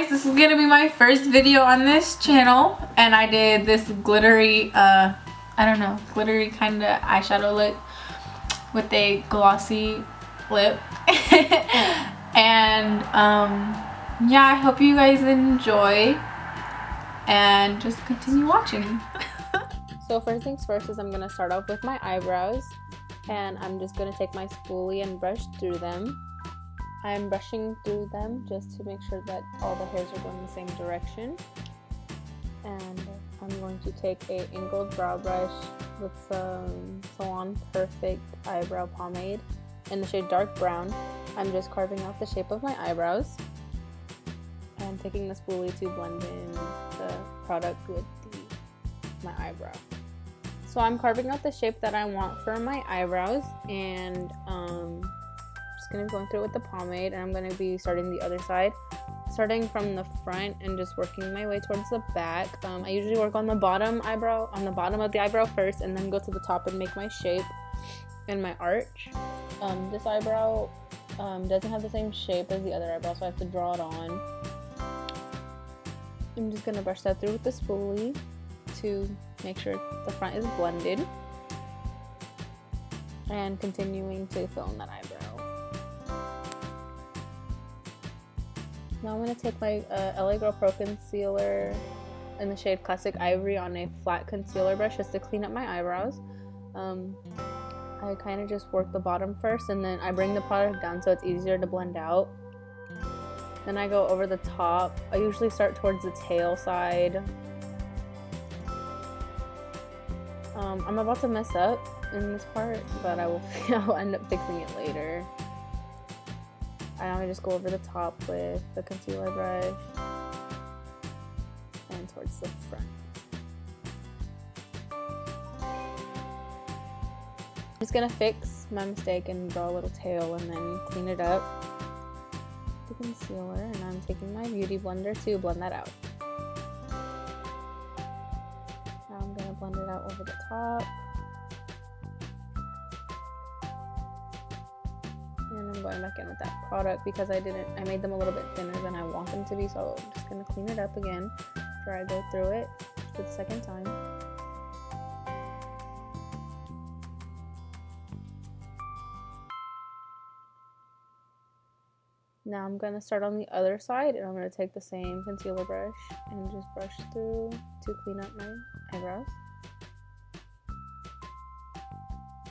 guys, this is gonna be my first video on this channel, and I did this glittery I don't know, glittery kind of eyeshadow look with a glossy lip. And yeah, I hope you guys enjoy and just continue watching. So first things first is I'm gonna start off with my eyebrows, and I'm just gonna take my spoolie and brush through them. I'm brushing through them just to make sure that all the hairs are going the same direction. And I'm going to take a angled brow brush with some Salon Perfect eyebrow pomade in the shade dark brown. I'm just carving out the shape of my eyebrows and taking the spoolie to blend in the product with my eyebrow. So I'm carving out the shape that I want for my eyebrows, and gonna be going through it with the pomade, and I'm gonna be starting the other side, starting from the front and just working my way towards the back. I usually work on the bottom eyebrow, on the bottom of the eyebrow first, and then go to the top and make my shape and my arch. This eyebrow doesn't have the same shape as the other eyebrow, so I have to draw it on. I'm just gonna brush that through with the spoolie to make sure the front is blended, and continuing to fill in that eyebrow. Now I'm going to take my LA Girl Pro Concealer in the shade Classic Ivory on a flat concealer brush just to clean up my eyebrows. I kind of just work the bottom first, and then I bring the product down so it's easier to blend out. Then I go over the top. I usually start towards the tail side. I'm about to mess up in this part, but I'll end up fixing it later. I just go over the top with the concealer brush and towards the front. I'm just gonna fix my mistake and draw a little tail and then clean it up with the concealer, and I'm taking my beauty blender to blend that out. Now I'm gonna blend it out over the top. And I'm going back in with that product because I made them a little bit thinner than I want them to be, so I'm just going to clean it up again after I go through it for the second time. Now I'm going to start on the other side, and I'm going to take the same concealer brush and just brush through to clean up my eyebrows.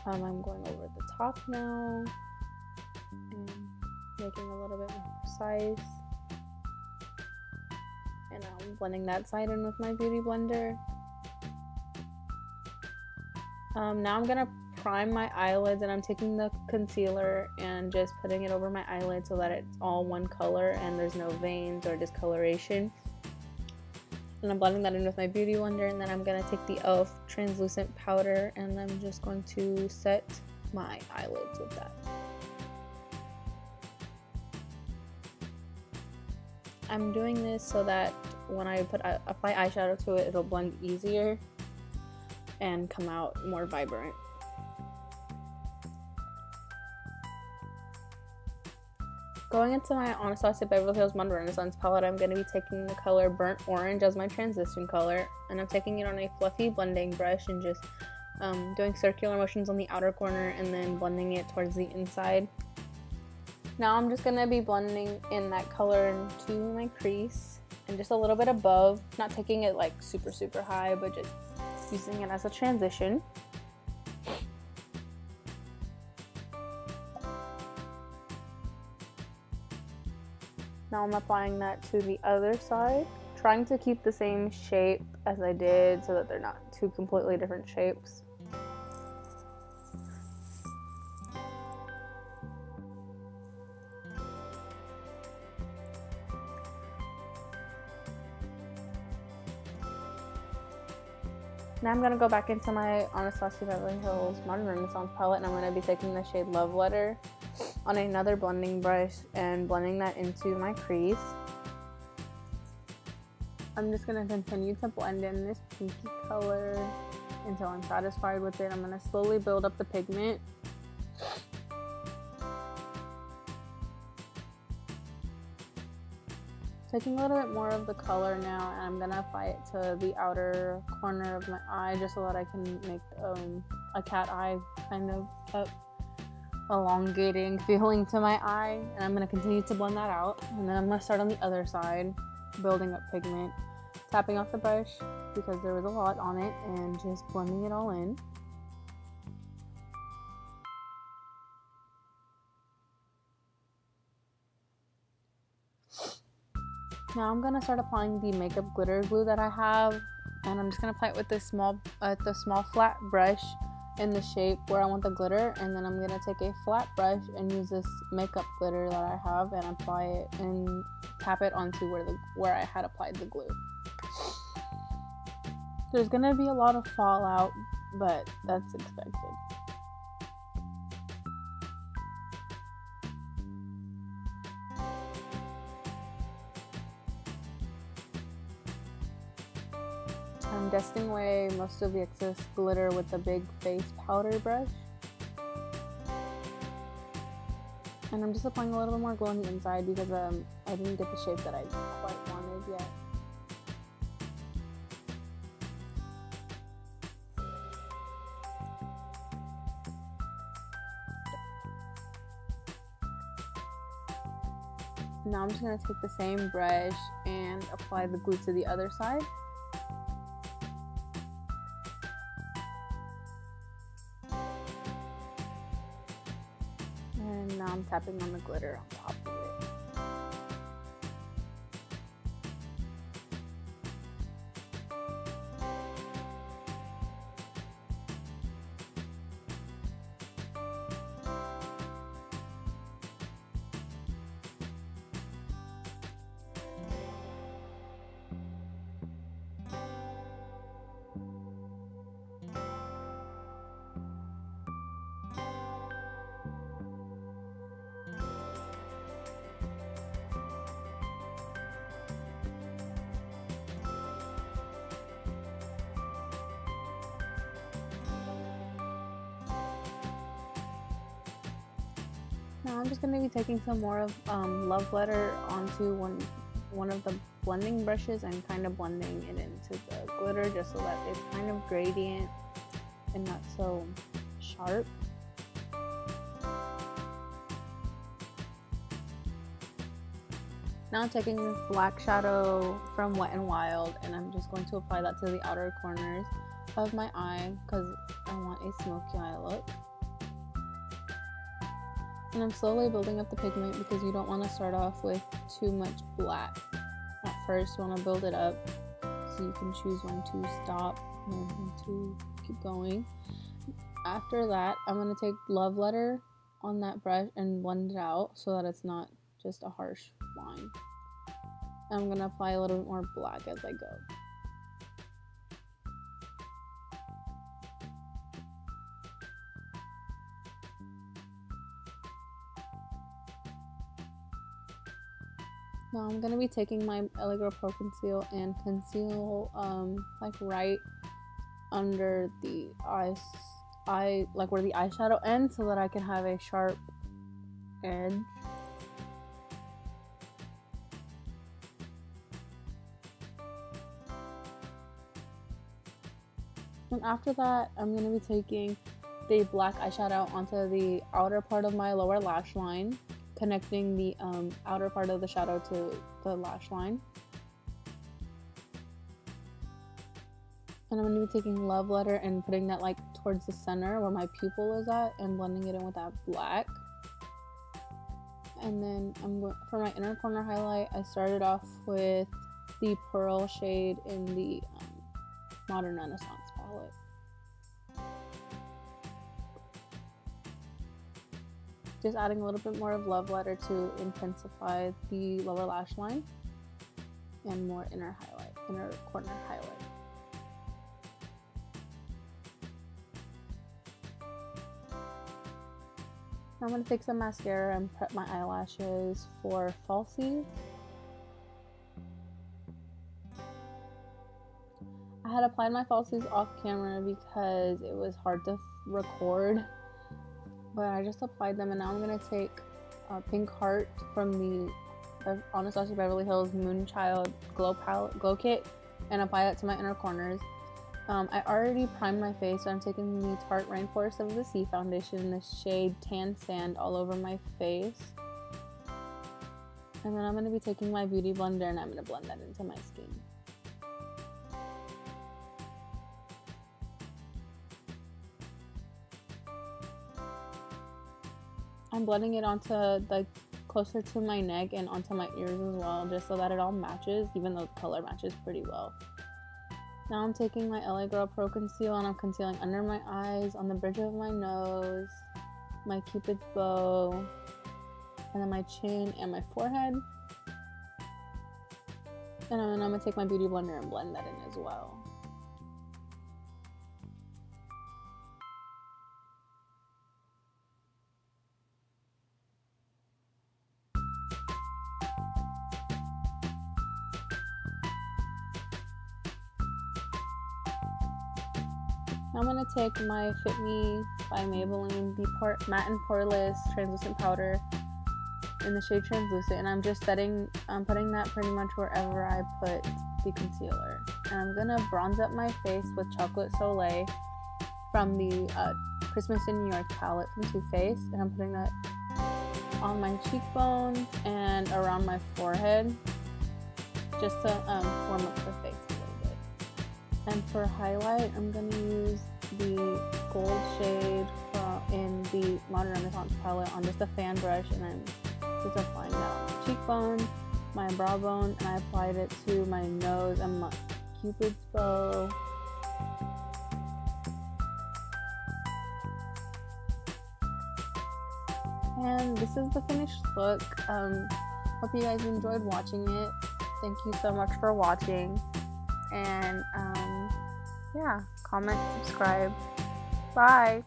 I'm going over the top now, and making a little bit more precise, and I'm blending that side in with my beauty blender. Now I'm gonna prime my eyelids, and I'm taking the concealer and just putting it over my eyelid so that it's all one color and there's no veins or discoloration. And I'm blending that in with my beauty blender, and then I'm gonna take the e.l.f. translucent powder, and I'm just going to set my eyelids with that. I'm doing this so that when I apply eyeshadow to it, it'll blend easier and come out more vibrant. Going into my Anastasia Beverly Hills Modern Renaissance palette, I'm going to be taking the color Burnt Orange as my transition color, and I'm taking it on a fluffy blending brush and just doing circular motions on the outer corner and then blending it towards the inside. Now I'm just going to be blending in that color into my crease and just a little bit above, not taking it like super high, but just using it as a transition. Now I'm applying that to the other side, trying to keep the same shape as I did so that they're not two completely different shapes. Now I'm going to go back into my Anastasia Beverly Hills Modern Renaissance palette, and I'm going to be taking the shade Love Letter on another blending brush and blending that into my crease. I'm just going to continue to blend in this pinky color until I'm satisfied with it. I'm going to slowly build up the pigment. Taking a little bit more of the color now, and I'm gonna apply it to the outer corner of my eye just so that I can make a cat eye kind of elongating feeling to my eye. And I'm gonna continue to blend that out, and then I'm gonna start on the other side, building up pigment, tapping off the brush because there was a lot on it, and just blending it all in. Now I'm gonna start applying the makeup glitter glue that I have, and I'm just gonna apply it with this small flat brush in the shape where I want the glitter, and then I'm gonna take a flat brush and use this makeup glitter that I have and apply it and tap it onto where I had applied the glue. There's gonna be a lot of fallout, but that's expected. I'm dusting away most of the excess glitter with the big face powder brush. And I'm just applying a little bit more glue on the inside because I didn't get the shape that I quite wanted yet. Now I'm just going to take the same brush and apply the glue to the other side. And now I'm tapping on the glitter on top of it. Now I'm just going to be taking some more of Love Letter onto one of the blending brushes and kind of blending it into the glitter just so that it's kind of gradient and not so sharp. Now I'm taking this black shadow from Wet n Wild, and I'm just going to apply that to the outer corners of my eye because I want a smoky eye look. And I'm slowly building up the pigment because you don't want to start off with too much black. At first, you want to build it up so you can choose when to stop and when to keep going. After that, I'm going to take Love Letter on that brush and blend it out so that it's not just a harsh line. I'm going to apply a little bit more black as I go. Now I'm going to be taking my LA Girl Pro Conceal and conceal like right under the eye, like where the eyeshadow ends, so that I can have a sharp edge. And after that, I'm going to be taking the black eyeshadow onto the outer part of my lower lash line, connecting the outer part of the shadow to the lash line. And I'm going to be taking Love Letter and putting that like towards the center where my pupil is at and blending it in with that black. And then for my inner corner highlight, I started off with the Pearl shade in the Modern Renaissance palette. Just adding a little bit more of Love Letter to intensify the lower lash line and more inner corner highlight. Now I'm going to take some mascara and prep my eyelashes for falsies. I had applied my falsies off camera because it was hard to record, but I just applied them, and now I'm going to take Pink Heart from the Anastasia Beverly Hills Moonchild Glow Kit and apply that to my inner corners. I already primed my face, so I'm taking the Tarte Rainforest of the Sea foundation in the shade Tan Sand all over my face. And then I'm going to be taking my beauty blender and I'm going to blend that into my skin. I'm blending it onto like closer to my neck and onto my ears as well, just so that it all matches, even though the color matches pretty well. Now I'm taking my LA Girl Pro Conceal and I'm concealing under my eyes, on the bridge of my nose, my cupid's bow, and then my chin and my forehead. And then I'm going to take my beauty blender and blend that in as well. I'm going to take my Fit Me by Maybelline Matte and Poreless Translucent Powder in the shade Translucent, and I'm just putting that pretty much wherever I put the concealer. And I'm going to bronze up my face with Chocolate Soleil from the Christmas in New York palette from Too Faced, and I'm putting that on my cheekbones and around my forehead just to warm up the face. And for highlight, I'm going to use the gold shade in the Modern Renaissance palette on just a fan brush, and I'm just applying that on my cheekbone, my brow bone, and I applied it to my nose and my cupid's bow. And this is the finished look. Hope you guys enjoyed watching it. Thank you so much for watching. And yeah, comment, subscribe. Bye.